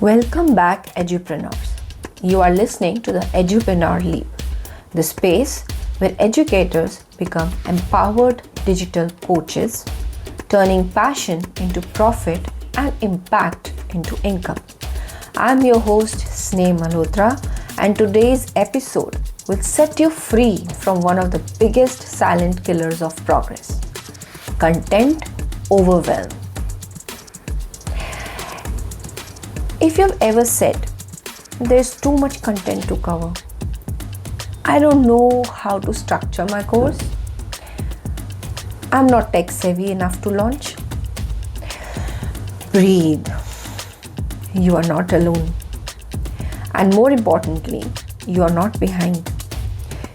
Welcome back, Edupreneurs. You are listening to the Edupreneur Leap, the space where educators become empowered digital coaches, turning passion into profit and impact into income. I'm your host, Sneh Malhotra, and today's episode will set you free from one of the biggest silent killers of progress: content overwhelm. If you've ever said, there's too much content to cover, I don't know how to structure my course, I'm not tech savvy enough to launch, breathe. You are not alone. And more importantly, you are not behind.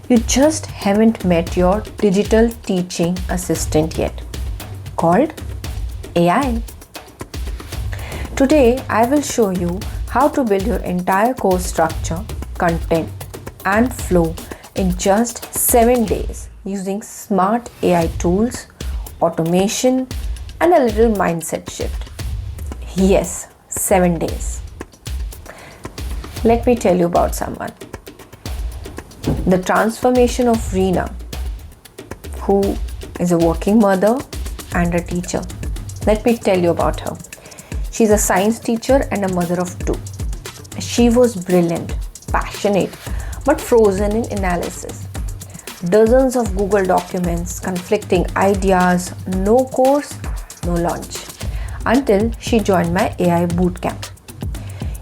You just haven't met your digital teaching assistant yet, called AI. Today, I will show you how to build your entire course structure, content, and flow in just 7 days using smart AI tools, automation, and a little mindset shift. Yes, 7 days. Let me tell you about someone. The transformation of Reena, who is a working mother and a teacher. Let me tell you about her. She's a science teacher and a mother of 2. She was brilliant, passionate, but frozen in analysis. Dozens of Google documents, conflicting ideas, no course, no launch. Until she joined my AI bootcamp.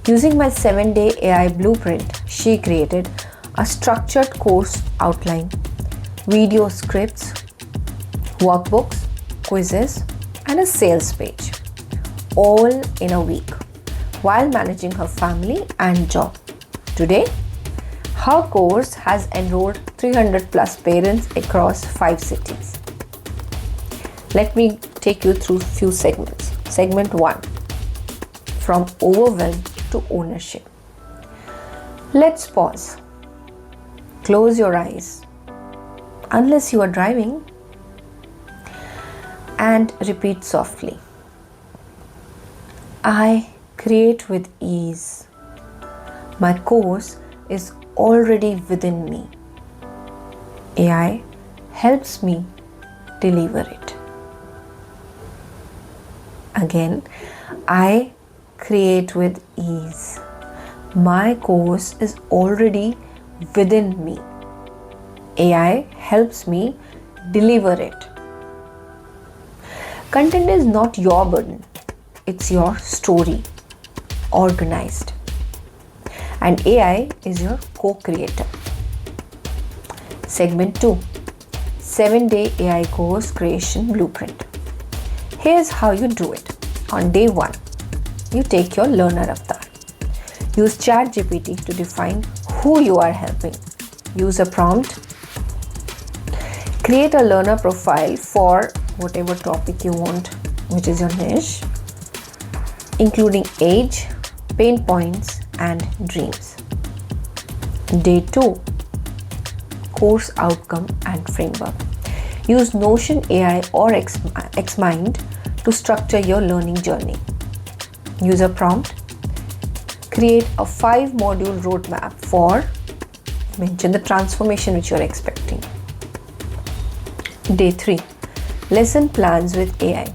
Using my 7-day AI blueprint, she created a structured course outline, video scripts, workbooks, quizzes, and a sales page, all in a week, while managing her family and job. Today, her course has enrolled 300 plus parents across 5 cities. Let me take you through few segments. Segment 1, from overwhelm to ownership. Let's pause. Close your eyes, unless you are driving, and repeat softly. I create with ease. My course is already within me. AI helps me deliver it. Again, I create with ease. My course is already within me. AI helps me deliver it. Content is not your burden. It's your story, organized. And AI is your co-creator. Segment 2, 7-day AI course creation blueprint. Here's how you do it. On day 1, you take your learner avatar. Use ChatGPT to define who you are helping. Use a prompt. Create a learner profile for whatever topic you want, which is your niche, including age, pain points, and dreams. Day 2, course outcome and framework. Use Notion AI or Xmind to structure your learning journey. Use a prompt. Create a 5-module roadmap for mention the transformation which you are expecting. Day 3, lesson plans with AI.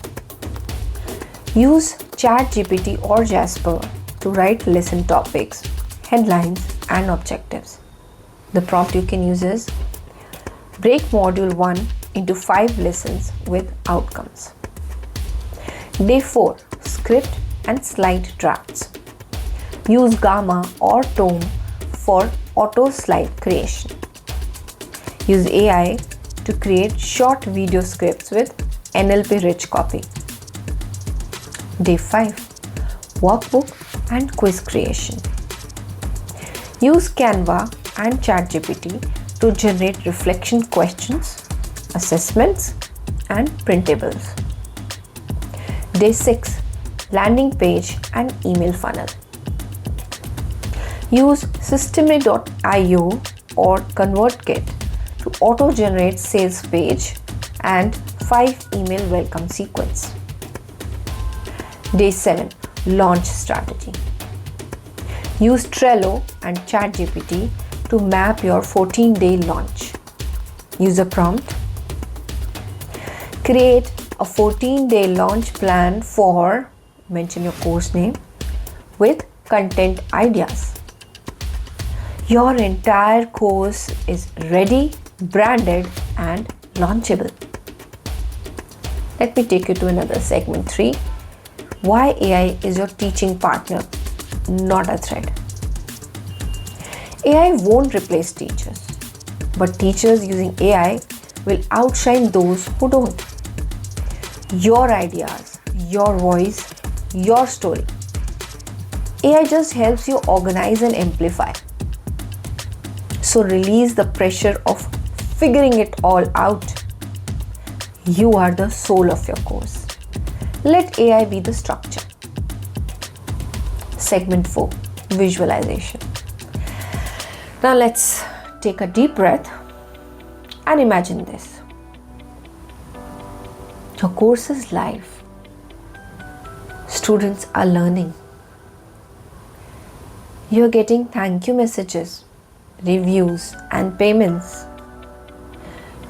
Use ChatGPT or Jasper to write lesson topics, headlines, and objectives. The prompt you can use is: break module 1 into 5 lessons with outcomes. Day 4, script and slide drafts. Use Gamma or Tome for auto slide creation. Use AI to create short video scripts with NLP rich copy. Day 5, workbook and quiz creation. Use Canva and ChatGPT to generate reflection questions, assessments, and printables. Day 6, landing page and email funnel. Use Systeme.io or ConvertKit to auto-generate sales page and 5 email welcome sequence. Day 7, launch strategy. Use Trello and ChatGPT to map your 14-day launch. User prompt. Create a 14-day launch plan for, mention your course name, with content ideas. Your entire course is ready, branded, and launchable. Let me take you to another segment 3. Why AI is your teaching partner, not a threat. AI won't replace teachers, but teachers using AI will outshine those who don't. Your ideas, your voice, your story. AI just helps you organize and amplify. So release the pressure of figuring it all out. You are the soul of your course. Let AI be the structure. Segment 4, visualization. Now let's take a deep breath and imagine this. Your course is live. Students are learning. You're getting thank you messages, reviews, and payments.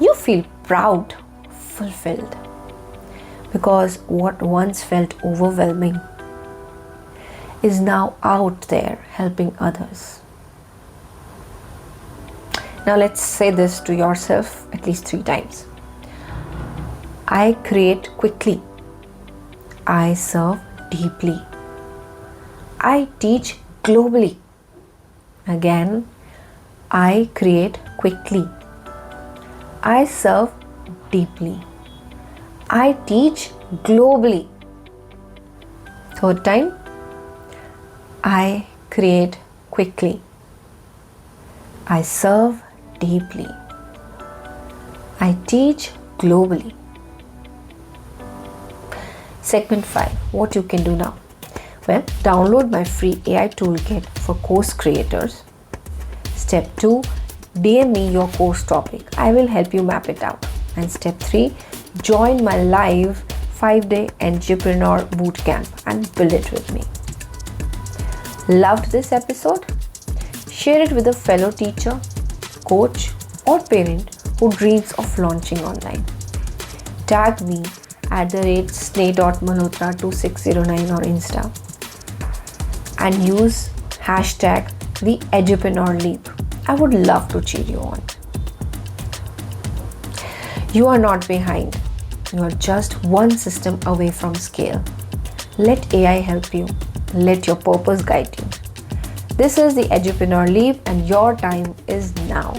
You feel proud, fulfilled, because what once felt overwhelming is now out there helping others. Now let's say this to yourself at least 3 times. I create quickly. I serve deeply. I teach globally. Again, I create quickly. I serve deeply. I teach globally. 3rd time, I create quickly. I serve deeply. I teach globally. Segment 5, what you can do now? Well, download my free AI toolkit for course creators. Step 2, DM me your course topic. I will help you map it out. And step 3, join my live 5-day Edupreneur bootcamp and build it with me. Loved this episode? Share it with a fellow teacher, coach, or parent who dreams of launching online. Tag me at @Sneh.Malhotra2609 on Insta and use hashtag the Edupreneur Leap. I would love to cheer you on. You are not behind. You are just one system away from scale. Let AI help you. Let your purpose guide you. This is the Edupreneur Leap and your time is now.